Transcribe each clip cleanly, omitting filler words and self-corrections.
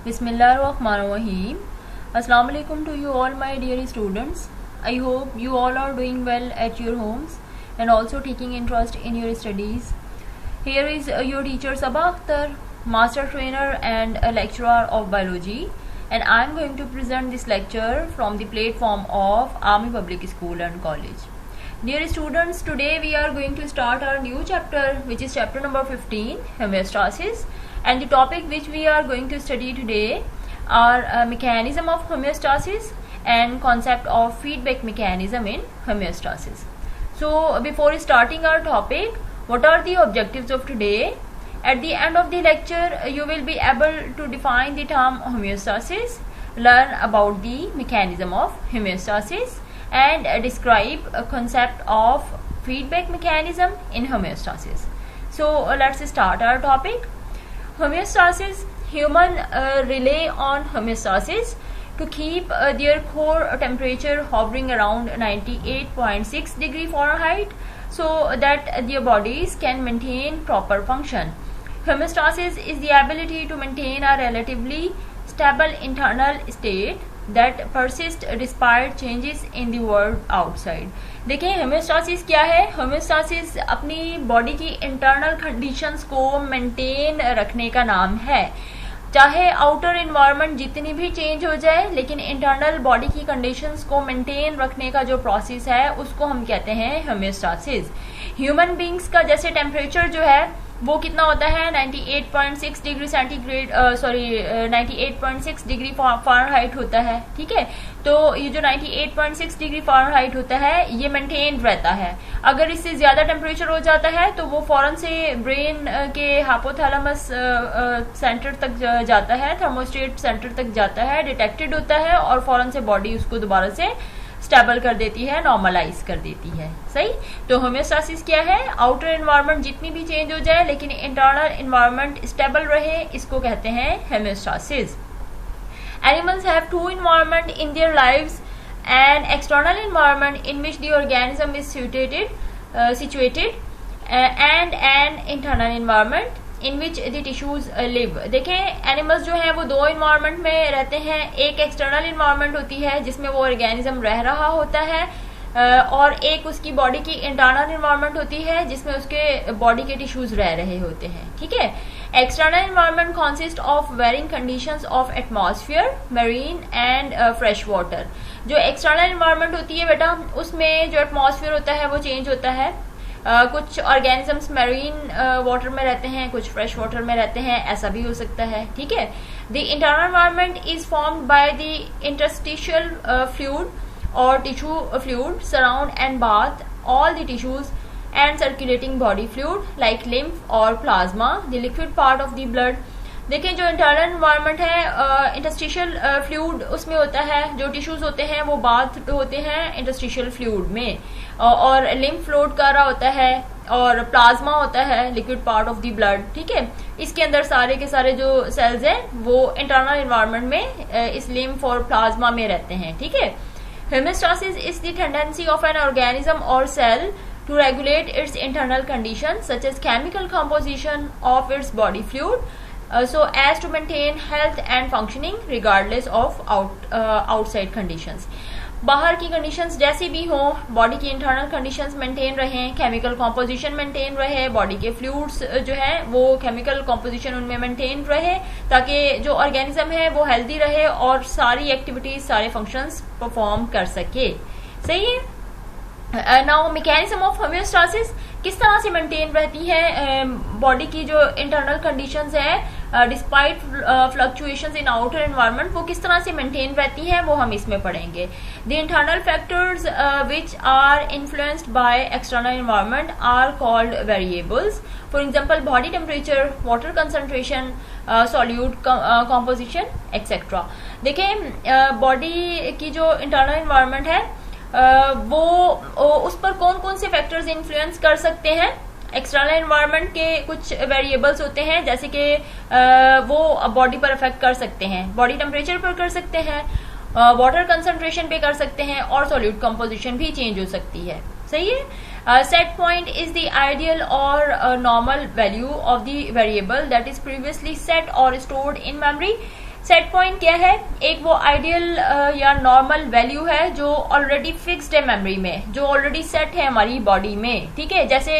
Bismillahirrahmanirrahim. Assalamu alaikum to you all my dear students. I hope you all are doing well at your homes and also taking interest in your studies. Here is your teacher Saba Akhtar, master trainer and a lecturer of biology, and I am going to present this lecture from the platform of Army Public School and College. Dear students, today we are going to start our new chapter, which is chapter number 15, Homeostasis, and the topic which we are going to study today are mechanism of homeostasis and concept of feedback mechanism in homeostasis. So before starting our topic, what are the objectives of today? At the end of the lecture, you will be able to define the term homeostasis, learn about the mechanism of homeostasis, and describe a concept of feedback mechanism in homeostasis. So let's start our topic. Homeostasis. Human rely on homeostasis to keep their core temperature hovering around 98.6 degree Fahrenheit so that their bodies can maintain proper function. Homeostasis is the ability to maintain a relatively stable internal state that persists despite changes in the world outside. देखिए homeostasis क्या है? Homeostasis अपनी body की internal conditions को maintain रखने का नाम है. चाहे आउटर एनवायरनमेंट जितनी भी चेंज हो जाए, लेकिन इंटरनल बॉडी की कंडीशंस को मेंटेन रखने का जो प्रोसेस है उसको हम कहते हैं होम्योस्टासिस. ह्यूमन बींग्स का जैसे टेम्परेचर जो है वो कितना होता है 98.6 डिग्री सेंटीग्रेड 98.6 डिग्री फ़ारेनहाइट होता है. ठीक है, तो ये जो 98.6 डिग्री फ़ारेनहाइट होता है ये मेंटेन रहता है. अगर इससे ज़्यादा टेम्परेचर हो जाता है तो वो फ़ौरन से ब्रेन के हाइपोथैलेमस सेंटर तक जाता है, थर्मोस्टेट सेंटर तक जाता है, डिटेक्टेड होता है और फ़ौरन से बॉडी उसको दोबारा से स्टेबल कर देती है, नॉर्मलाइज कर देती है. सही. तो होम्योस्टासिस क्या है? आउटर एनवायरनमेंट जितनी भी चेंज हो जाए लेकिन इंटरनल एनवायरनमेंट स्टेबल रहे, इसको कहते हैं homeostasis. Animals have two environment in their lives: an external environment in which the organism is situated and an internal environment in which the tissues live. देखें, एनिमल्स जो हैं वो दो इन्वायरमेंट में रहते हैं. एक एक्सटर्नल इन्वायरमेंट होती है जिसमें वो ऑर्गेनिज्म रह रहा होता है, और एक उसकी बॉडी की इंटरनल इन्वायरमेंट होती है जिसमें उसके बॉडी के टिश्यूज रह रहे होते हैं. ठीक है. External environment consist of varying conditions of atmosphere, marine and fresh water. जो एक्सटर्नल इन्वायरमेंट होती है बेटा, उसमें जो एटमॉस्फेयर होता है वो चेंज होता है. कुछ ऑर्गेनिजम्स मैरीन वाटर में रहते हैं, कुछ फ्रेश वाटर में रहते हैं, ऐसा भी हो सकता है. ठीक है. The internal environment is formed by the interstitial fluid और tissue fluid surround and bathe all the tissues and circulating body fluid like lymph और plasma, the liquid part of the blood. देखें, जो इंटरनल एनवायरनमेंट है interstitial fluid उसमें होता है, जो tissues होते हैं वो बाथ होते हैं इंटरस्टिशियल फ्लूइड में, और लिम्फ फ्लूइड का रहा होता है, और प्लाज्मा होता है liquid part of the blood. ठीक है. इसके अंदर सारे के सारे जो सेल्स हैं वो इंटरनल एनवायरनमेंट में इस लिम्फ और प्लाज्मा में रहते हैं. ठीक है. Homeostasis is the tendency of an organism और cell to regulate its internal conditions such as chemical composition of its body fluid so as to maintain health and functioning regardless of outside conditions. बाहर की conditions जैसी भी हो, body की internal conditions maintain रहें, chemical composition maintain रहे, body के fluids जो है वो केमिकल कॉम्पोजिशन उनमें मेंटेन रहे, ताकि जो ऑर्गेनिज्म है वो हेल्दी रहे और सारी एक्टिविटीज, सारे फंक्शंस परफॉर्म कर सके. सही है. नाउ मैकेनिज्म ऑफ होम्योस्टासिस किस तरह से मेंटेन रहती है बॉडी की जो इंटरनल कंडीशंस है डिस्पाइट फ्लक्चुएशंस इन आउटर एनवायरनमेंट, वो किस तरह से मेंटेन रहती है वो हम इसमें पढ़ेंगे. The internal factors which are influenced by external environment are called variables. For example body temperature, water concentration, solute composition etcetera. देखें, बॉडी की जो इंटरनल एनवायरनमेंट है वो उस पर कौन कौन से फैक्टर्स इन्फ्लुएंस कर सकते हैं. एक्सटर्नल एनवायरनमेंट के कुछ वेरिएबल्स होते हैं जैसे कि वो बॉडी पर अफेक्ट कर सकते हैं, बॉडी टेम्परेचर पर कर सकते हैं, वाटर कंसंट्रेशन पे कर सकते हैं, और सॉल्यूट कंपोजिशन भी चेंज हो सकती है. सही है. Set point is the ideal or normal value of the variable that is previously set or stored in memory. Set point क्या है? एक वो आइडियल या नॉर्मल वैल्यू है जो ऑलरेडी फिक्स्ड है मेमोरी में, जो ऑलरेडी सेट है हमारी बॉडी में, ठीक है। जैसे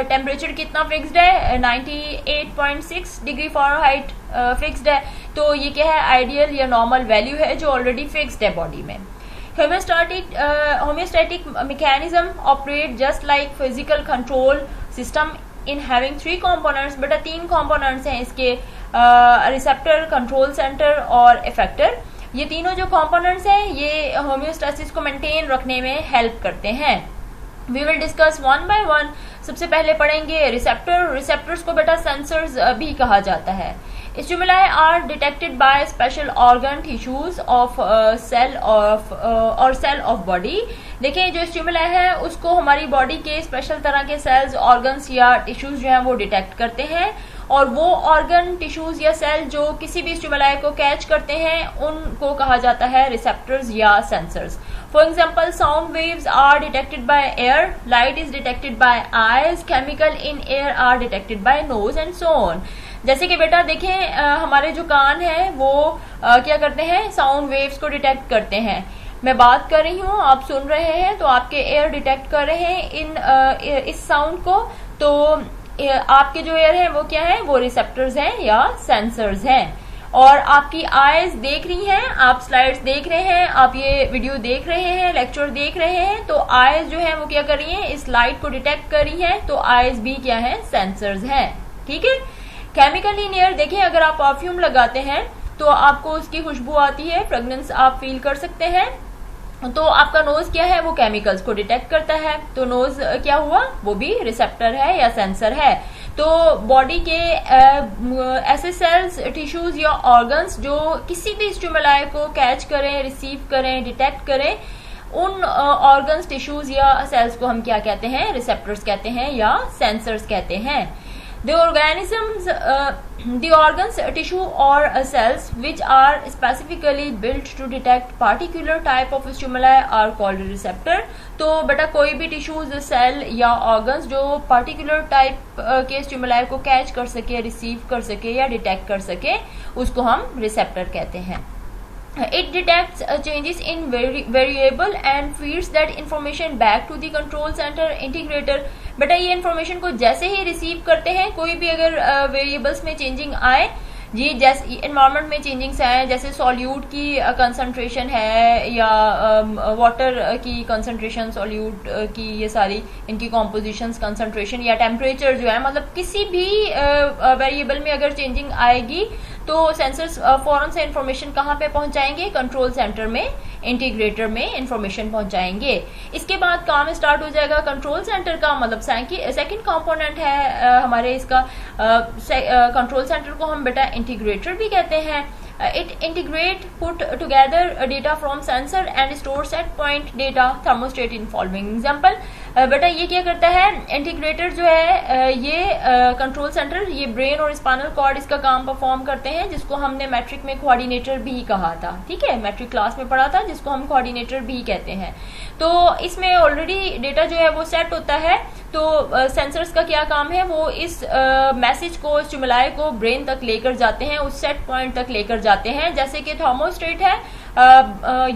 टेम्परेचर कितना फिक्स्ड है? 98.6 डिग्री फ़ारेनहाइट फिक्स्ड है, तो ये क्या है? आइडियल या नॉर्मल वैल्यू है जो ऑलरेडी फिक्स्ड है बॉडी में। Homeostatic mechanism operate just like physical control system in having 3 components. बेटा 3 कंपोनेंट्स हैं इसके, रिसेप्टर, कंट्रोल सेंटर और इफेक्टर। ये तीनों जो कंपोनेंट्स हैं ये होम्योस्टैसिस को मेंटेन रखने में हेल्प करते हैं। We will discuss one by one. सबसे पहले पढ़ेंगे रिसेप्टर। रिसेप्टर्स को बेटा सेंसर्स भी कहा जाता है। Stimuli are detected by special organ tissues of cell of body. देखिए जो स्टिमुलाई है उसको हमारी बॉडी के स्पेशल तरह के सेल्स, ऑर्गन्स या टिश्यूज जो हैं वो डिटेक्ट करते हैं, और वो ऑर्गन, टिश्यूज या सेल जो किसी भी स्टिमुलाई को कैच करते हैं उनको कहा जाता है रिसेप्टर्स या sensors. For example sound waves are detected by ear, light is detected by eyes, chemical in air are detected by nose and so on. जैसे कि बेटा देखें हमारे जो कान हैं वो क्या करते हैं? साउंड वेव्स को डिटेक्ट करते हैं। मैं बात कर रही हूँ, आप सुन रहे हैं, तो आपके एयर डिटेक्ट कर रहे हैं इस साउंड को, तो आपके जो एयर है वो क्या है? वो रिसेप्टर्स हैं या सेंसर्स हैं। और आपकी आईज देख रही हैं, आप स्लाइड्स देख रहे हैं, आप ये वीडियो देख रहे हैं, लेक्चर देख रहे हैं, तो आईज जो है वो क्या कर रही हैं? इस लाइट को डिटेक्ट कर रही हैं, तो आईज भी क्या है? सेंसर्स हैं, ठीक है। केमिकल इन एयर, देखिए अगर आप परफ्यूम लगाते हैं तो आपको उसकी खुशबू आती है, फ्रेग्रेंस आप फील कर सकते हैं, तो आपका नोज क्या है? वो केमिकल्स को डिटेक्ट करता है, तो नोज क्या हुआ? वो भी रिसेप्टर है या सेंसर है। तो बॉडी के ऐसे सेल्स, टिश्यूज या ऑर्गन्स जो किसी भी स्टिमुलाई को कैच करें, रिसीव करें, डिटेक्ट करें, उन ऑर्गन्स, टिश्यूज या सेल्स को हम क्या कहते हैं? रिसेप्टर्स कहते हैं या सेंसर्स कहते हैं। The organs, tissue or cells which are specifically built to detect particular type of stimuli are called receptor। तो बेटा कोई भी टिश्यूज, सेल या ऑर्गन्स जो पर्टिकुलर टाइप के स्टिमुलाई को कैच कर सके, रिसीव कर सके या डिटेक्ट कर सके, उसको हम रिसेप्टर कहते हैं। It detects changes in variable and feeds that information back to the control center integrator। बेटा ये इन्फॉर्मेशन को जैसे ही रिसीव करते हैं, कोई भी अगर वेरिएबल्स में चेंजिंग आए, जी जैसे एनवायरनमेंट में चेंजिंग्स आए, जैसे सॉल्यूट की कंसंट्रेशन है या वाटर की कंसंट्रेशन, सॉल्यूट की ये सारी इनकी कॉम्पोजिशंस, कंसंट्रेशन या टेम्परेचर जो है, मतलब किसी भी वेरिएबल में अगर चेंजिंग आएगी तो सेंसर्स फौरन से इंफॉर्मेशन कहाँ पे पहुंचाएंगे? कंट्रोल सेंटर में, इंटीग्रेटर में इंफॉर्मेशन पहुंचाएंगे। इसके बाद काम स्टार्ट हो जाएगा कंट्रोल सेंटर का, मतलब सेकंड कंपोनेंट है हमारे इसका कंट्रोल सेंटर को हम बेटा इंटीग्रेटर भी कहते हैं। It integrate put together data from sensor and store set point data thermostat in following example। बेटा ये क्या करता है? इंटीग्रेटर जो है ये कंट्रोल सेंटर, ये ब्रेन और स्पाइनल कॉर्ड इसका काम परफॉर्म करते हैं, जिसको हमने मैट्रिक में कोऑर्डिनेटर भी कहा था, ठीक है, मैट्रिक क्लास में पढ़ा था, जिसको हम कोऑर्डिनेटर भी कहते हैं। तो इसमें ऑलरेडी डेटा जो है वो सेट होता है, तो सेंसर्स का क्या काम है? वो इस मैसेज को, स्टिमुलाई को ब्रेन तक लेकर जाते हैं, उस सेट पॉइंट तक लेकर जाते हैं। जैसे कि थर्मोस्टेट है,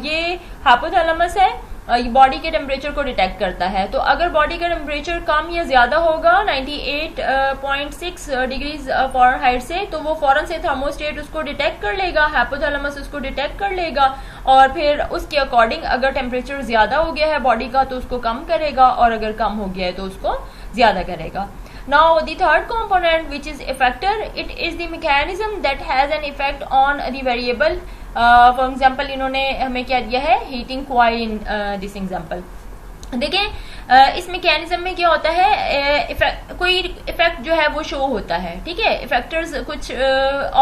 ये हाइपोथैलेमस है, बॉडी के टेम्परेचर को डिटेक्ट करता है। तो अगर बॉडी का टेम्परेचर कम या ज्यादा होगा 98.6 डिग्रीज फ़ारेनहाइट से, तो वो फौरन से थर्मोस्टेट उसको डिटेक्ट कर लेगा, हाइपोथैलेमस उसको डिटेक्ट कर लेगा, और फिर उसके अकॉर्डिंग अगर टेम्परेचर ज्यादा हो गया है बॉडी का तो उसको कम करेगा, और अगर कम हो गया है तो उसको ज्यादा करेगा। Now the third component, which is effector, it is the mechanism that has an effect on the variable। For example इन्होंने हमें क्या दिया है? Heating coil in this example. देखें इस मैकेनिज्म में क्या होता है? कोई इफेक्ट जो है वो शो होता है, ठीक है। इफेक्टर्स कुछ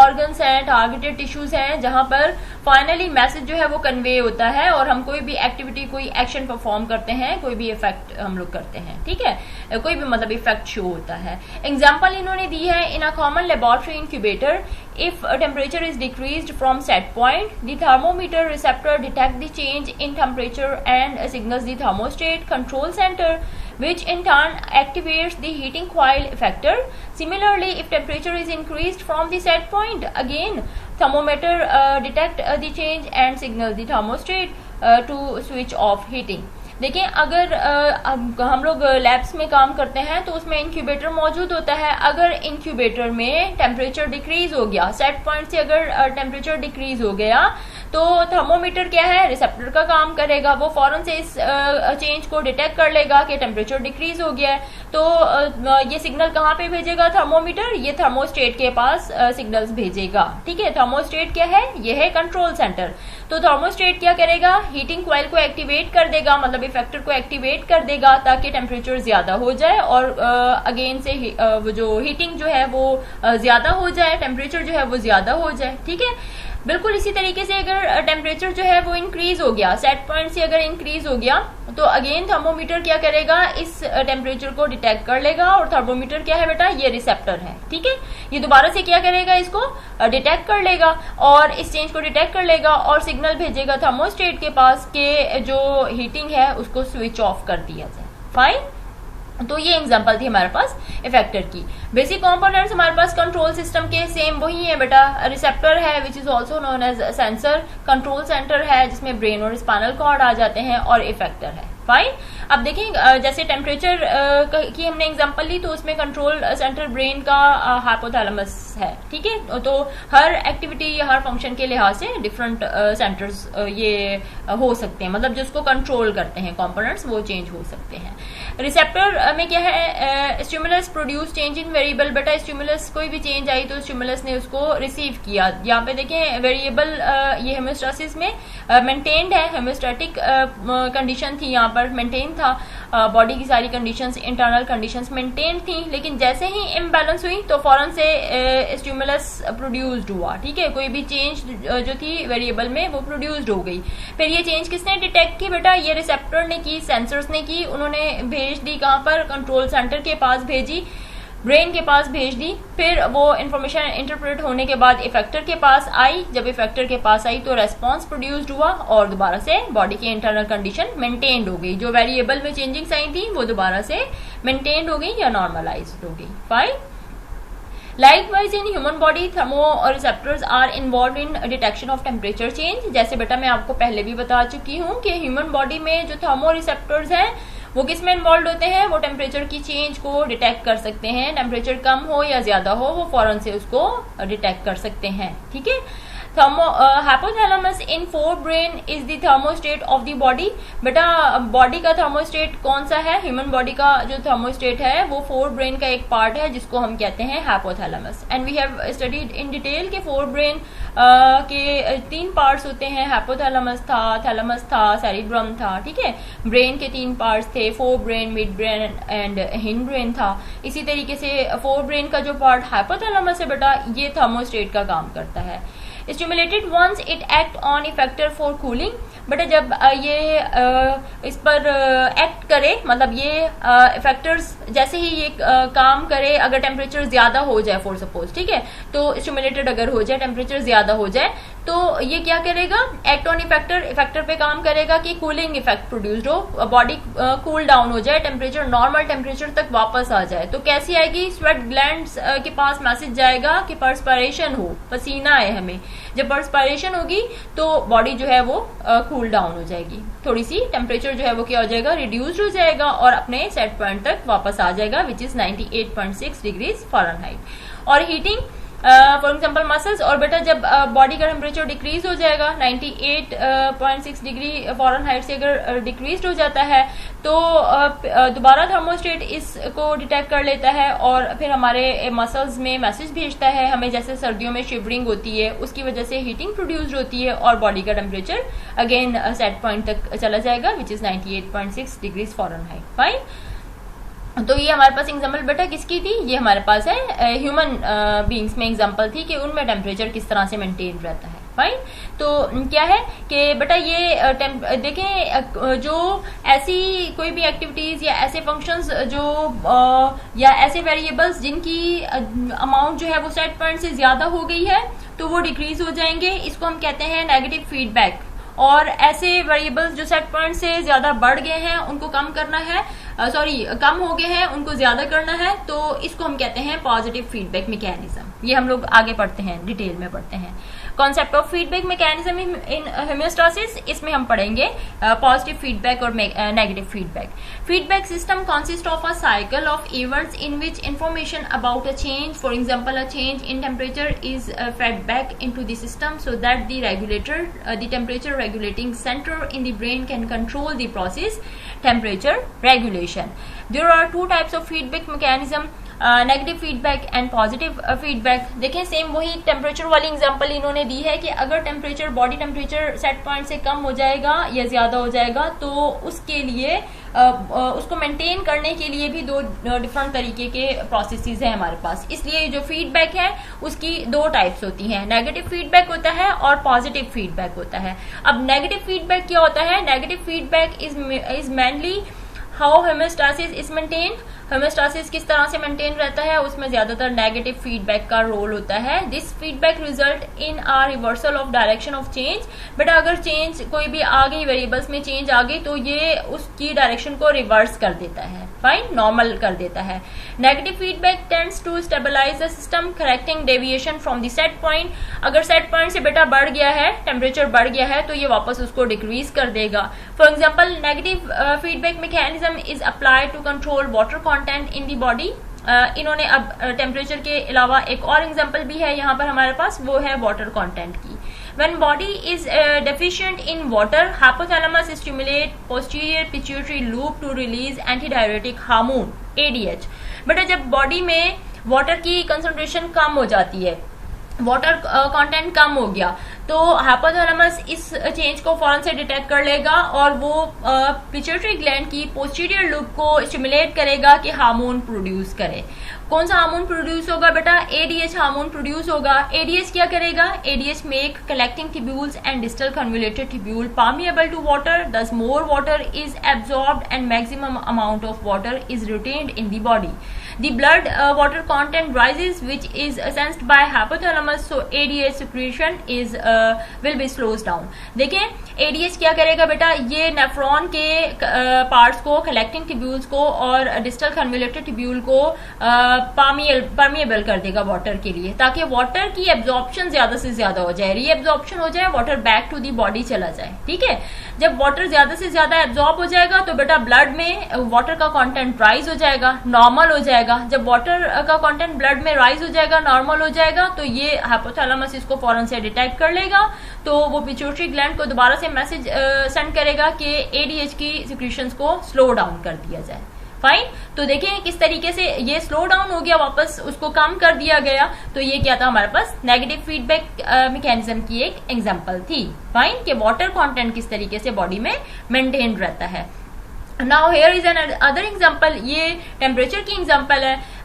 ऑर्गन्स हैं, टारगेटेड टिश्यूज हैं, जहां पर फाइनली मैसेज जो है वो कन्वे होता है, और हम कोई भी एक्टिविटी, कोई एक्शन परफॉर्म करते हैं, कोई भी इफेक्ट हम लोग करते हैं, ठीक है, कोई भी मतलब इफेक्ट शो होता है। एग्जाम्पल इन्होंने दी है, in a common laboratory incubator, if temperature is decreased from set point, the thermometer receptor detect the change in temperature and signals the thermostat control center। which in turn activates the heating coil effector. Similarly, if temperature is increased from the set point, again thermometer detect the change and signal the thermostat to switch off heating. देखिए, अगर हम लोग labs में काम करते हैं तो उसमें इंक्यूबेटर मौजूद होता है. अगर इंक्यूबेटर में टेम्परेचर डिक्रीज हो गया, सेट पॉइंट से अगर टेम्परेचर डिक्रीज हो गया, तो थर्मोमीटर क्या है, रिसेप्टर का काम करेगा. वो फौरन से इस चेंज को डिटेक्ट कर लेगा कि टेम्परेचर डिक्रीज हो गया है. तो ये सिग्नल कहाँ पे भेजेगा थर्मोमीटर, ये थर्मोस्टेट के पास सिग्नल्स भेजेगा. ठीक है, थर्मोस्टेट क्या है, ये है कंट्रोल सेंटर. तो थर्मोस्टेट क्या करेगा, हीटिंग कॉइल को एक्टिवेट कर देगा, मतलब इफेक्टर को एक्टिवेट कर देगा ताकि टेम्परेचर ज्यादा हो जाए और अगेन से वो जो हीटिंग जो है वो ज्यादा हो जाए, टेम्परेचर जो है वो ज्यादा हो जाए. ठीक है, बिल्कुल इसी तरीके से अगर टेम्परेचर जो है वो इंक्रीज हो गया, सेट पॉइंट से अगर इंक्रीज हो गया, तो अगेन थर्मोमीटर क्या करेगा, इस टेम्परेचर को डिटेक्ट कर लेगा. और थर्मोमीटर क्या है बेटा, ये रिसेप्टर है. ठीक है, ये दोबारा से क्या करेगा, इसको डिटेक्ट कर लेगा और इस चेंज को डिटेक्ट कर लेगा और सिग्नल भेजेगा थर्मोस्टेट के पास कि जो हीटिंग है उसको स्विच ऑफ कर दिया जाए. फाइन. तो ये एग्जांपल थी हमारे पास इफेक्टर की. बेसिक कंपोनेंट्स हमारे पास कंट्रोल सिस्टम के सेम वही है बेटा. रिसेप्टर है which is also known as sensor, control centre है जिसमें ब्रेन और स्पाइनल कॉर्ड आ जाते हैं, और इफेक्टर है. फाइन. अब देखें, जैसे टेम्परेचर की हमने एग्जांपल ली तो उसमें कंट्रोल सेंटर ब्रेन का हाइपोथैलेमस है. ठीक है, तो हर एक्टिविटी या हर फंक्शन के लिहाज से डिफरेंट सेंटर्स ये हो सकते हैं, मतलब जिसको कंट्रोल करते हैं कंपोनेंट्स वो चेंज हो सकते हैं. रिसेप्टर में क्या है, stimulus produce change in variable. बेटा स्टिमुलस कोई भी चेंज आई तो स्टिमुलस ने उसको रिसीव किया. यहाँ पे देखें वेरिएबल ये होम्योस्टासिस में मेंटेन्ड है, होम्योस्टैटिक कंडीशन थी, यहाँ पर मेंटेन था. बॉडी की सारी कंडीशंस, इंटरनल कंडीशंस मेंटेन थी, लेकिन जैसे ही इम्बैलेंस हुई तो फौरन से स्टिमुलस प्रोड्यूस्ड हुआ. ठीक है, कोई भी चेंज जो थी वेरिएबल में वो प्रोड्यूस्ड हो गई. फिर ये चेंज किसने डिटेक्ट की बेटा, ये रिसेप्टर ने की, सेंसर्स ने की. उन्होंने भेज दी कहाँ पर, कंट्रोल सेंटर के पास भेजी, ब्रेन के पास भेज दी. फिर वो इन्फॉर्मेशन इंटरप्रेट होने के बाद इफेक्टर के पास आई. जब इफेक्टर के पास आई तो रेस्पॉन्स प्रोड्यूस्ड हुआ और दोबारा से बॉडी की इंटरनल कंडीशन मेंटेन्ड हो गई. जो वेरिएबल में चेंजिंग्स आई थी वो दोबारा से मेंटेन्ड हो गई या नॉर्मलाइज्ड हो गई. Fine. Likewise, in human body, thermoreceptors are involved in detection of temperature change. जैसे बेटा मैं आपको पहले भी बता चुकी हूँ कि ह्यूमन बॉडी में जो थर्मोरिसेप्टर्स हैं वो किस में इन्वॉल्व होते हैं, वो टेम्परेचर की चेंज को डिटेक्ट कर सकते हैं. टेम्परेचर कम हो या ज्यादा हो वो फौरन से उसको डिटेक्ट कर सकते हैं. ठीक है. Hypothalamus in forebrain is the thermostat of the body. बेटा बॉडी का थर्मोस्टेट कौन सा है, ह्यूमन बॉडी का जो थर्मोस्टेट है वो फोरब्रेन का एक पार्ट है जिसको हम कहते हैं hypothalamus. And we have studied in detail के फोरब्रेन के 3 पार्ट्स होते हैं. हाइपोथैलेमस था, थैलेमस था, सेरिब्रम था. ठीक है, ब्रेन के 3 पार्ट्स थे, forebrain, mid brain and hind brain था. इसी तरीके से फोरब्रेन का जो पार्ट हाइपोथैलेमस है बेटा ये थर्मोस्टेट का काम करता है. Stimulated once it act on effector for cooling. But जब ये इस पर एक्ट करे, मतलब ये इफेक्टर्स जैसे ही ये काम करे, अगर टेम्परेचर ज्यादा हो जाए फॉर सपोज, ठीक है, तो स्टिमुलेटेड अगर हो जाए, टेम्परेचर ज्यादा हो जाए, तो ये क्या करेगा, एक्ट ऑन इफेक्टर, इफेक्टर पे काम करेगा कि कूलिंग इफेक्ट प्रोड्यूस्ड हो, बॉडी कूल डाउन हो जाए, टेम्परेचर नॉर्मल टेम्परेचर तक वापस आ जाए. तो कैसी आएगी, स्वेट ग्लैंड्स के पास मैसेज जाएगा कि पर्सपायरेशन हो, पसीना आए हमें. जब पर्सपायरेशन होगी तो बॉडी जो है वो कूल डाउन हो जाएगी, थोड़ी सी टेम्परेचर जो है वो क्या हो जाएगा, रिड्यूस्ड हो जाएगा और अपने सेट पॉइंट तक वापस आ जाएगा, विच इज 98.6 डिग्रीज फ़ारेनहाइट. और हीटिंग फॉर एग्जाम्पल मसल्स, और बेटा जब बॉडी का टेम्परेचर डिक्रीज हो जाएगा 98.6 डिग्री फ़ारेनहाइट से अगर डिक्रीज हो जाता है तो दोबारा थर्मोस्टेट इसको डिटेक्ट कर लेता है और फिर हमारे मसल्स में मैसेज भेजता है हमें, जैसे सर्दियों में शिवरिंग होती है उसकी वजह से हीटिंग प्रोड्यूस्ड होती है और बॉडी का टेम्परेचर अगेन सेट पॉइंट तक चला जाएगा, which is 98.6 degrees Fahrenheit. Fine. तो ये हमारे पास एग्जाम्पल बेटा किसकी थी, ये हमारे पास है ह्यूमन बींग्स में एग्जाम्पल थी कि उनमें टेम्परेचर किस तरह से मेंटेन रहता है. फाइन. तो क्या है कि बेटा ये देखें, जो ऐसी कोई भी एक्टिविटीज या ऐसे फंक्शंस जो या ऐसे वेरिएबल्स जिनकी अमाउंट जो है वो सेट पॉइंट से ज्यादा हो गई है तो वो डिक्रीज हो जाएंगे, इसको हम कहते हैं नेगेटिव फीडबैक. और ऐसे वेरिएबल्स जो सेट पॉइंट से ज्यादा बढ़ गए हैं उनको कम करना है, कम हो गए हैं उनको ज्यादा करना है, तो इसको हम कहते हैं पॉजिटिव फीडबैक मैकेनिज्म। ये हम लोग आगे पढ़ते हैं, डिटेल में पढ़ते हैं। Concept of feedback mechanism in homeostasis, इसमें हम पढ़ेंगे पॉजिटिव फीडबैक और negative feedback. Feedback system consist of a cycle of events in which information about a change, for example a change in temperature is fed back into the system so that the regulator, the temperature regulating center in the brain can control the process, temperature regulation. There are two types of feedback mechanism, negative feedback and positive feedback. देखें same वही temperature वाली example इन्होंने दी है कि अगर temperature, body temperature set point से कम हो जाएगा या ज्यादा हो जाएगा तो उसके लिए उसको मेंटेन करने के लिए भी दो डिफरेंट तरीके के प्रोसेसेस हैं हमारे पास। इसलिए जो फीडबैक है उसकी दो टाइप्स होती हैं, नेगेटिव फीडबैक होता है और पॉजिटिव फीडबैक होता है। अब नेगेटिव फीडबैक क्या होता है? Negative feedback is mainly how homeostasis is maintained. Homeostasis किस तरह से मेंटेन रहता है, उसमें ज्यादातर नेगेटिव फीडबैक का रोल होता है। This feedback result in a reversal of direction of change. बेटा अगर चेंज कोई भी आ गई, वेरिएबल्स में चेंज आ गई, तो ये उसकी डायरेक्शन को रिवर्स कर देता है, फाइन, नॉर्मल कर देता है। Negative feedback tends to stabilise the system correcting deviation from the set point. अगर सेट पॉइंट से बेटा बढ़ गया है, टेम्परेचर बढ़ गया है, तो ये वापस उसको डिक्रीज कर देगा। For example negative feedback mechanism is applied to control water content in the body. इन्होंने अब टेम्परेचर के अलावा एक और एग्जांपल भी है यहाँ पर हमारे पास, वो है वाटर कंटेंट की। When body is deficient in water, hypothalamus stimulate posterior pituitary loop to release antidiuretic hormone ADH। बेटा जब बॉडी में वाटर की कंसंट्रेशन कम हो जाती है, वाटर कंटेंट कम हो गया, तो हाइपोथैलेमस इस चेंज को फौरन से डिटेक्ट कर लेगा और वो पिट्यूटरी ग्लैंड की पोस्टीरियर लूप को स्टिमुलेट करेगा कि हार्मोन प्रोड्यूस करे। कौन सा हार्मोन प्रोड्यूस होगा बेटा? एडीएच हार्मोन प्रोड्यूस होगा। एडीएच क्या करेगा? ADH make collecting tubules and distal convoluted tubule permeable to water, thus more water is absorbed and maximum amount of water is retained in the body. The blood water content rises, which is sensed by hypothalamus, so ADH secretion is will be slows down. देखें ADH क्या करेगा बेटा? ये nephron के parts को, collecting tubules को और distal convoluted tubule को परमिएबल कर देगा वाटर के लिए, ताकि वाटर की एब्जॉर्प्शन ज्यादा से ज्यादा हो जाए, रीएब्जॉर्प्शन हो जाए, water back to the body चला जाए। ठीक है, जब वाटर ज्यादा से ज्यादा एब्जॉर्ब हो जाएगा तो बेटा ब्लड में वाटर का कंटेंट राइज हो जाएगा, नॉर्मल हो जाएगा। जब वाटर का कंटेंट ब्लड में राइज हो जाएगा, नॉर्मल हो जाएगा, तो ये हाइपोथैलेमस इसको फौरन से डिटेक्ट कर लेगा, तो वो पिट्यूटरी ग्लैंड को दोबारा से मैसेज सेंड करेगा कि एडीएच की सिक्रीशंस को स्लो डाउन कर दिया जाए। फाइन, तो देखें किस तरीके से ये स्लो डाउन हो गया, वापस उसको कम कर दिया गया। तो ये क्या था हमारे पास? नेगेटिव फीडबैक मैकेनिज्म की एक एग्जांपल थी। फाइन, कि वाटर कंटेंट किस तरीके से बॉडी में मेंटेन रहता है। Now here is an other example, ये टेम्परेचर की एग्जाम्पल है।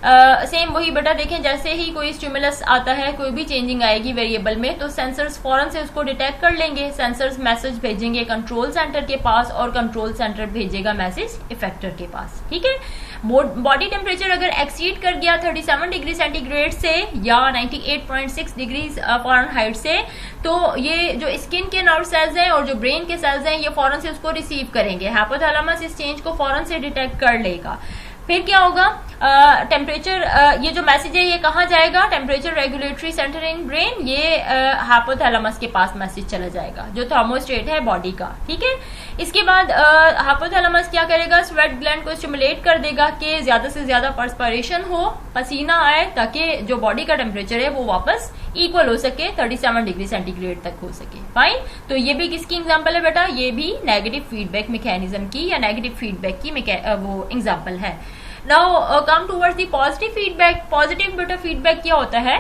सेम वही बेटा देखें, जैसे ही कोई स्टिमुलस आता है, कोई भी चेंजिंग आएगी वेरिएबल में, तो सेंसर्स फौरन से उसको डिटेक्ट कर लेंगे। सेंसर्स मैसेज भेजेंगे कंट्रोल सेंटर के पास और कंट्रोल सेंटर भेजेगा मैसेज इफेक्टर के पास। ठीक है, बॉडी टेम्परेचर अगर एक्सीड कर गया 37 डिग्री सेंटीग्रेड से या 98.6 डिग्री फ़ारेनहाइट से, तो ये जो स्किन के नर्व सेल्स हैं और जो ब्रेन के सेल्स हैं, ये फौरन से उसको रिसीव करेंगे। हाइपोथैलेमस इस चेंज को फौरन से डिटेक्ट कर लेगा। फिर क्या होगा? टेम्परेचर, ये जो मैसेज है ये कहाँ जाएगा? Temperature regulatory centre in brain, ये हाइपोथैलेमस के पास मैसेज चला जाएगा, जो थर्मोस्टेट है बॉडी का। ठीक है, इसके बाद हाइपोथैलेमस क्या करेगा? स्वेट ग्लैंड को स्टिमुलेट कर देगा कि ज्यादा से ज्यादा पर्सपिरेशन हो, पसीना आए, ताकि जो बॉडी का टेम्परेचर है वो वापस इक्वल हो सके, 37 डिग्री सेंटीग्रेड तक हो सके। फाइन, तो ये भी किसकी एग्जाम्पल है बेटा? ये भी नेगेटिव फीडबैक मैकेनिज्म की या नेगेटिव फीडबैक की वो एग्जाम्पल है। Now come towards the positive feedback. Positive बेटा फीडबैक क्या होता है?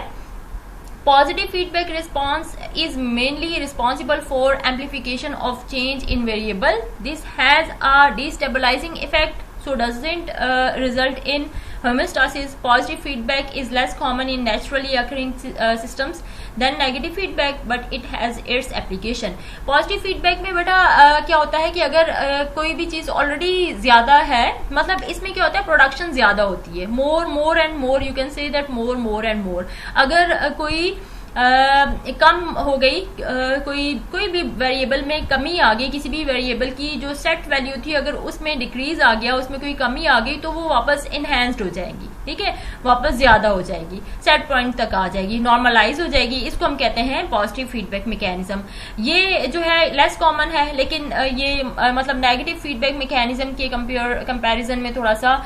Positive feedback response is mainly responsible for amplification of change in variable. This has a destabilizing effect, so doesn't result in homeostasis. Positive feedback is less common in naturally occurring systems than negative feedback, but it has its application. Positive feedback में बेटा क्या होता है कि अगर कोई भी चीज ऑलरेडी ज्यादा है, मतलब इसमें क्या होता है? प्रोडक्शन ज्यादा होती है, more and more, you can say that more and more. अगर कोई कम हो गई, कोई भी वेरिएबल में कमी आ गई, किसी भी वेरिएबल की जो सेट वैल्यू थी अगर उसमें डिक्रीज आ गया, उसमें कोई कमी आ गई, तो वो वापस इनहेंस्ड हो जाएगी, ठीक है, वापस ज्यादा हो जाएगी, सेट पॉइंट तक आ जाएगी, नॉर्मलाइज हो जाएगी। इसको हम कहते हैं पॉजिटिव फीडबैक मैकेनिज्म। ये जो है लेस कॉमन है, लेकिन ये मतलब नेगेटिव फीडबैक मैकेनिज्म के कंपैरिजन में थोड़ा सा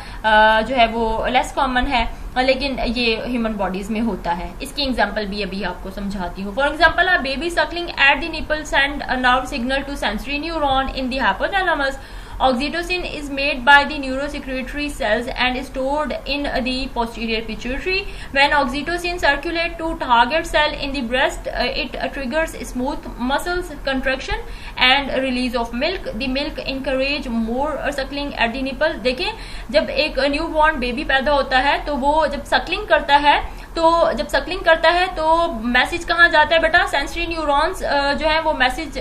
जो है वो लेस कॉमन है, लेकिन ये ह्यूमन बॉडीज में होता है। इसकी एग्जांपल भी अभी आपको समझाती हूँ। For example, a baby suckling at the nipple send a nerve signal to sensory neuron in the hypothalamus. Oxytocin is made by the neurosecretory cells and stored in the posterior pituitary. When oxytocin circulates to target cell in the breast, it triggers smooth muscles contraction and release of milk. The milk encourage more suckling at the nipple. देखें, जब एक newborn baby पैदा होता है तो वो जब सक्लिंग करता है, तो मैसेज कहाँ जाता है बेटा? सेंसरी न्यूरॉन्स जो है वो मैसेज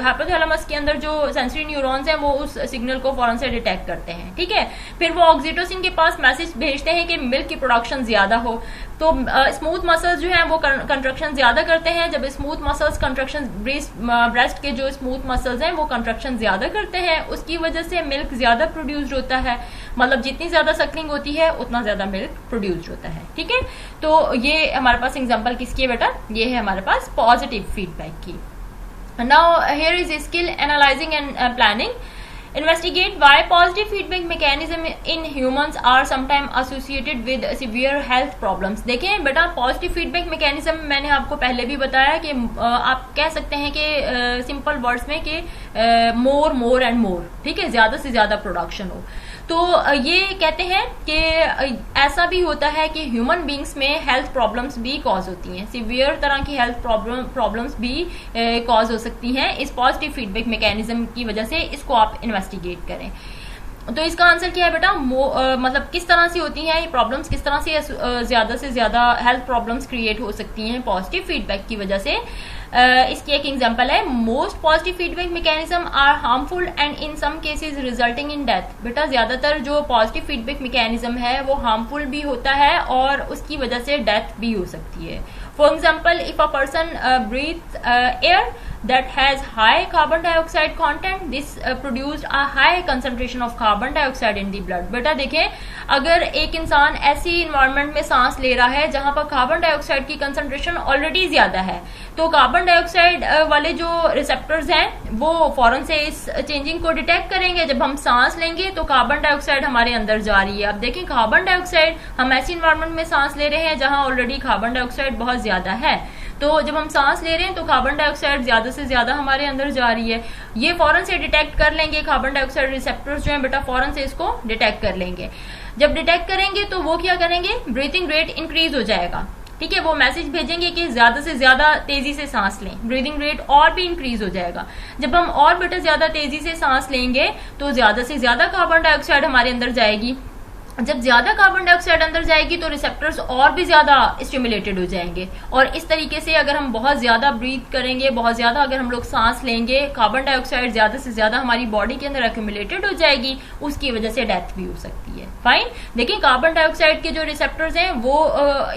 हाइपोथैलेमस के अंदर जो सेंसरी न्यूरॉन्स हैं वो उस सिग्नल को फौरन से डिटेक्ट करते हैं, ठीक है। फिर वो ऑक्सीटोसिन के पास मैसेज भेजते हैं कि मिल्क की प्रोडक्शन ज्यादा हो, तो स्मूथ मसल्स जो हैं वो कंट्रक्शन ज्यादा करते हैं। जब स्मूथ मसल्स कंट्रक्शन, ब्रेस्ट के जो स्मूथ मसल्स हैं वो कंट्रक्शन ज्यादा करते हैं, उसकी वजह से मिल्क ज्यादा प्रोड्यूस्ड होता है। मतलब जितनी ज्यादा सक्लिंग होती है उतना ज्यादा मिल्क प्रोड्यूस्ड होता है, ठीक है। तो ये हमारे पास एग्जांपल किसकी है बेटा? ये है हमारे पास पॉजिटिव फीडबैक की। Now here is skill analysing and planning. Investigate why positive feedback mechanism in humans are sometimes associated with severe health problems. देखें बेटा, पॉजिटिव फीडबैक मैकेनिज्म मैंने आपको पहले भी बताया कि आप कह सकते हैं कि सिंपल वर्ड्स में कि मोर एंड मोर, ठीक है, ज्यादा से ज्यादा प्रोडक्शन हो। तो ये कहते हैं कि ऐसा भी होता है कि ह्यूमन बींग्स में हेल्थ प्रॉब्लम्स भी कॉज होती हैं, सिवियर तरह की हेल्थ प्रॉब्लम्स भी कॉज हो सकती हैं इस पॉजिटिव फीडबैक मैकेनिज्म की वजह से। इसको आप इन्वेस्टिगेट करें। तो इसका आंसर क्या है बेटा? मतलब किस तरह से होती हैं ये प्रॉब्लम्स, किस तरह से ज्यादा हेल्थ प्रॉब्लम्स क्रिएट हो सकती हैं पॉजिटिव फीडबैक की वजह से। इसकी एक एग्जांपल है, most positive feedback mechanism are harmful and in some cases resulting in death. बेटा, ज्यादातर जो पॉजिटिव फीडबैक मैकेनिज्म है वो हार्मफुल भी होता है और उसकी वजह से डेथ भी हो सकती है। For example, if a person breathe air that has high carbon dioxide content, this produced a high concentration of carbon dioxide in the blood. बेटा देखें, अगर एक इंसान ऐसी इन्वायरमेंट में सांस ले रहा है जहां पर कार्बन डाइऑक्साइड की कंसंट्रेशन ऑलरेडी ज्यादा है, तो कार्बन डाइऑक्साइड वाले जो रिसेप्टर्स हैं वो फौरन से इस चेंजिंग को डिटेक्ट करेंगे। जब हम सांस लेंगे तो कार्बन डाइऑक्साइड हमारे अंदर जा रही है। अब देखें, कार्बन डाइऑक्साइड, हम ऐसी इन्वायरमेंट में सांस ले रहे हैं जहां ऑलरेडी कार्बन डाइऑक्साइड बहुत ज्यादा है, तो जब हम सांस ले रहे हैं तो कार्बन डाइऑक्साइड ज्यादा से ज्यादा हमारे अंदर जा रही है। ये फौरन से डिटेक्ट कर लेंगे, कार्बन डाइऑक्साइड रिसेप्टर्स जो हैं बेटा फौरन से इसको डिटेक्ट कर लेंगे। जब डिटेक्ट करेंगे तो वो क्या करेंगे? ब्रीथिंग रेट इंक्रीज हो जाएगा, ठीक है। वो मैसेज भेजेंगे कि ज्यादा से ज्यादा तेजी से सांस लें, ब्रीदिंग रेट और भी इंक्रीज हो जाएगा। जब हम और बेटा ज्यादा तेजी से सांस लेंगे तो ज्यादा से ज्यादा कार्बन डाइऑक्साइड हमारे अंदर जाएगी। जब ज्यादा कार्बन डाइऑक्साइड अंदर जाएगी तो रिसेप्टर्स और भी ज्यादा स्टिमुलेटेड हो जाएंगे, और इस तरीके से अगर हम बहुत ज्यादा ब्रीथ करेंगे, बहुत ज्यादा अगर हम लोग सांस लेंगे, कार्बन डाइऑक्साइड ज्यादा से ज्यादा हमारी बॉडी के अंदर एक्यूमुलेटेड हो जाएगी, उसकी वजह से डेथ भी हो सकती है। फाइन, देखिए कार्बन डाइऑक्साइड के जो रिसेप्टर्स हैं वो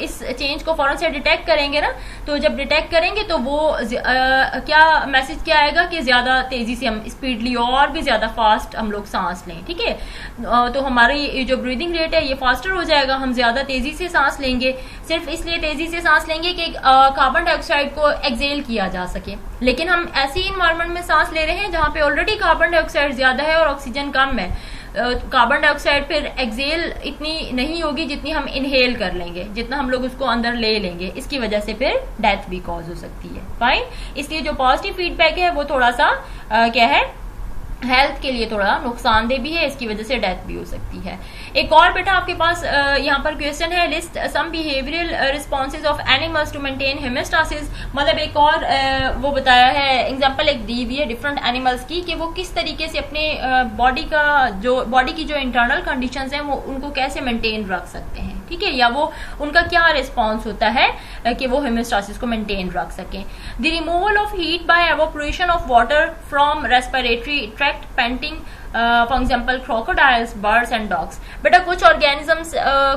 इस चेंज को फौरन से डिटेक्ट करेंगे ना, तो जब डिटेक्ट करेंगे तो वो क्या मैसेज क्या आएगा कि ज्यादा तेजी से हम स्पीडली और भी ज्यादा फास्ट हम लोग सांस लें, ठीक है। तो हमारी जो ब्रीदिंग रेट है ये फास्टर हो जाएगा, हम ज्यादा तेजी से सांस लेंगे, सिर्फ इसलिए तेजी से सांस लेंगे कि कार्बन डाइऑक्साइड को एक्सेल किया जा सके। लेकिन हम ऐसी इन्वायरमेंट में सांस ले रहे हैं जहां पे ऑलरेडी कार्बन डाइऑक्साइड ज्यादा है और ऑक्सीजन कम है, कार्बन डाइऑक्साइड फिर एक्सेल इतनी नहीं होगी जितनी हम इनहेल कर लेंगे, जितना हम लोग उसको अंदर ले लेंगे, इसकी वजह से फिर डेथ भी कॉज हो सकती है। फाइन, इसलिए जो पॉजिटिव फीडबैक है वो थोड़ा सा क्या है, हेल्थ के लिए थोड़ा नुकसानदेह भी है, इसकी वजह से डेथ भी हो सकती है। एक और बेटा आपके पास यहाँ पर क्वेश्चन है, list some behavioural responses of animals to maintain homeostasis. मतलब एक और वो बताया है, एग्जांपल एक दी हुई है डिफरेंट एनिमल्स की कि वो किस तरीके से अपने बॉडी की जो इंटरनल कंडीशंस हैं वो उनको कैसे मेंटेन रख सकते हैं, ठीक है, या वो उनका क्या रिस्पॉन्स होता है कि वो होमोस्टासिस को मेंटेन रख सकें। The removal of heat bye evaporation of water from respiratory tract, painting, for example crocodiles, birds and dogs. बेटा कुछ ऑर्गेनिजम्स,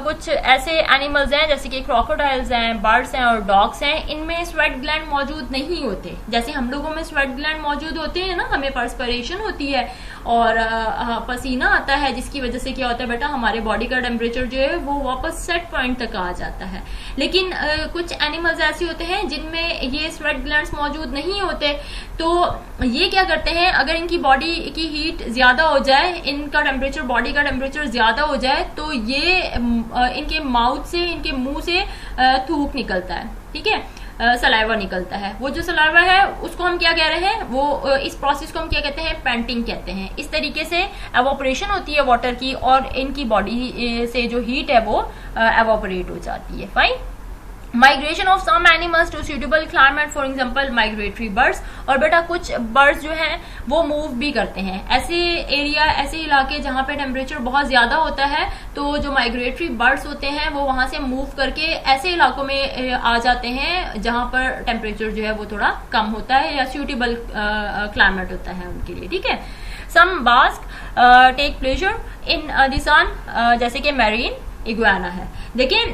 कुछ ऐसे एनिमल्स हैं जैसे कि क्रोकोडाइल्स हैं, बर्ड्स हैं और डॉग्स हैं, इनमें स्वेट ग्लैंड मौजूद नहीं होते। जैसे हम लोगों में स्वेट ग्लैंड मौजूद होते हैं ना, हमें पर्सपिरेशन होती है और पसीना आता है, जिसकी वजह से क्या होता है बेटा, हमारे बॉडी का टेम्परेचर जो है वो वापस सेट पॉइंट तक आ जाता है। लेकिन कुछ एनिमल्स ऐसे होते हैं जिनमें ये स्वेट ग्लैंड्स मौजूद नहीं होते, तो ये क्या करते हैं, अगर इनकी बॉडी की हीट ज्यादा हो जाए, इनका टेम्परेचर, बॉडी का टेम्परेचर ज्यादा हो जाए, तो ये इनके माउथ से, इनके मुंह से थूक निकलता है, ठीक है, सलाइवा निकलता है। वो जो सलाइवा है उसको हम क्या कह रहे हैं, वो इस प्रोसेस को हम क्या कहते हैं, पैंटिंग कहते हैं। इस तरीके से एवोपरेशन होती है वाटर की और इनकी बॉडी से जो हीट है वो एवोपरेट हो जाती है। Fine. Migration of some animals to suitable climate, for example migratory birds. और बेटा कुछ बर्ड्स जो हैं वो मूव भी करते हैं। ऐसे एरिया, ऐसे इलाके जहां पे टेम्परेचर बहुत ज्यादा होता है, तो जो माइग्रेटरी बर्ड्स होते हैं वो वहां से मूव करके ऐसे इलाकों में आ जाते हैं जहां पर टेम्परेचर जो है वो थोड़ा कम होता है या सूटेबल क्लाइमेट होता है उनके लिए, ठीक है। Some bask take pleasure in the sun, जैसे कि मैरीन इग्वाना है। देखिए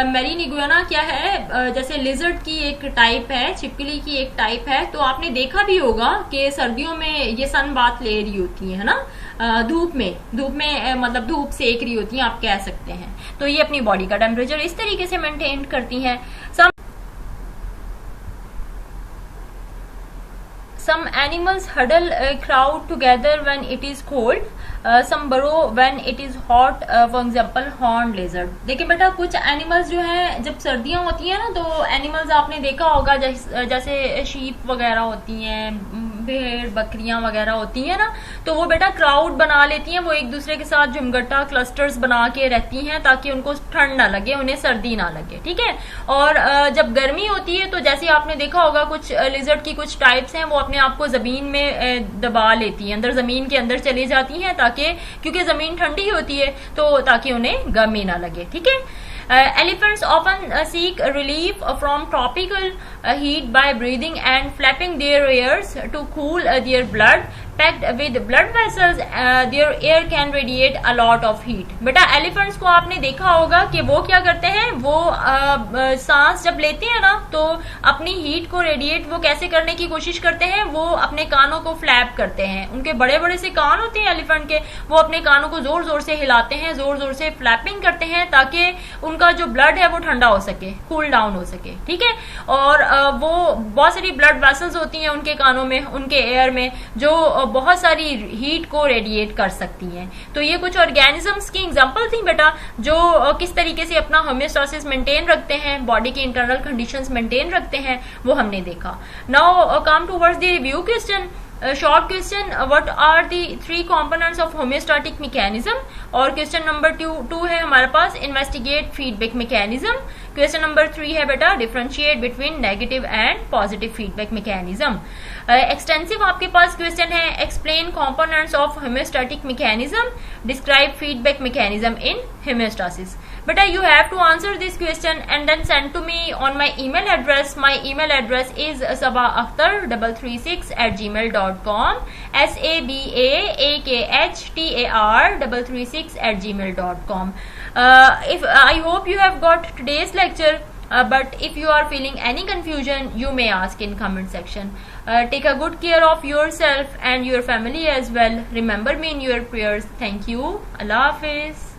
मैरीन इग्वाना क्या है, जैसे लिजर्ड की एक टाइप है, छिपकली की एक टाइप है। तो आपने देखा भी होगा कि सर्दियों में ये सन बाथ ले रही होती है ना, धूप में मतलब धूप सेक रही होती है, आप कह सकते हैं। तो ये अपनी बॉडी का टेम्परेचर इस तरीके से मेंटेन करती हैं। Some animals huddle a crowd together when it is cold. Some burrow when it is hot. For example, horned lizard. देखिए बेटा कुछ एनिमल्स जो है, जब सर्दियां होती हैं ना, तो एनिमल्स आपने देखा होगा जैसे शीप वगैरह होती हैं, भेड़ बकरियां वगैरह होती हैं ना, तो वो बेटा क्राउड बना लेती हैं। वो एक दूसरे के साथ झुमगट्टा क्लस्टर्स बना के रहती हैं ताकि उनको ठंड ना लगे, उन्हें सर्दी ना लगे, ठीक है। और जब गर्मी होती है तो जैसे आपने देखा होगा कुछ लिजर्ड की कुछ टाइप्स हैं, वो अपने आप को जमीन में दबा लेती हैं, अंदर जमीन के अंदर चली जाती हैं, ताकि क्योंकि जमीन ठंडी होती है तो ताकि उन्हें गर्मी ना लगे, ठीक है। Elephants often seek relief from tropical heat by breathing and flapping their ears to cool their blood. Packed with blood vessels, their air can radiate a lot of heat. बेटा एलिफेंट्स को आपने देखा होगा कि वो क्या करते हैं, वो सांस जब लेते हैं ना, तो अपनी हीट को रेडिएट वो कैसे करने की कोशिश करते हैं, वो अपने कानों को फ्लैप करते हैं। उनके बड़े बड़े से कान होते हैं एलिफेंट के, वो अपने कानों को जोर जोर से हिलाते हैं, जोर जोर से फ्लैपिंग करते हैं ताकि उनका जो ब्लड है वो ठंडा हो सके, कूल डाउन हो सके, ठीक है। और वो बहुत सारी ब्लड वेसल्स होती हैं उनके कानों में, उनके एयर में, जो बहुत सारी हीट को रेडिएट कर सकती हैं। तो ये कुछ ऑर्गेनिजम्स की एग्जांपल थी बेटा, जो किस तरीके से अपना होमियोस्टेसिस मेंटेन रखते हैं, बॉडी के इंटरनल कंडीशंस मेंटेन रखते हैं, वो हमने देखा। Now come towards the review question. Short question, what are the 3 components of homeostatic mechanism. और क्वेश्चन नंबर 2 है हमारे पास, investigate feedback mechanism. Question number 3 है बेटा, differentiate between negative and positive feedback mechanism. Extensive आपके पास क्वेश्चन है, explain components of homeostatic mechanism, describe feedback mechanism in homeostasis. Beta, you have to answer this question and then send to me on my email address. My email address is sabaAkhtar336@gmail.com. SABAAKHTAR336@gmail.com. If I hope you have got today's lecture. But if you are feeling any confusion, you may ask in comment section. Take a good care of yourself and your family as well. Remember me in your prayers. Thank you. Allah Hafiz.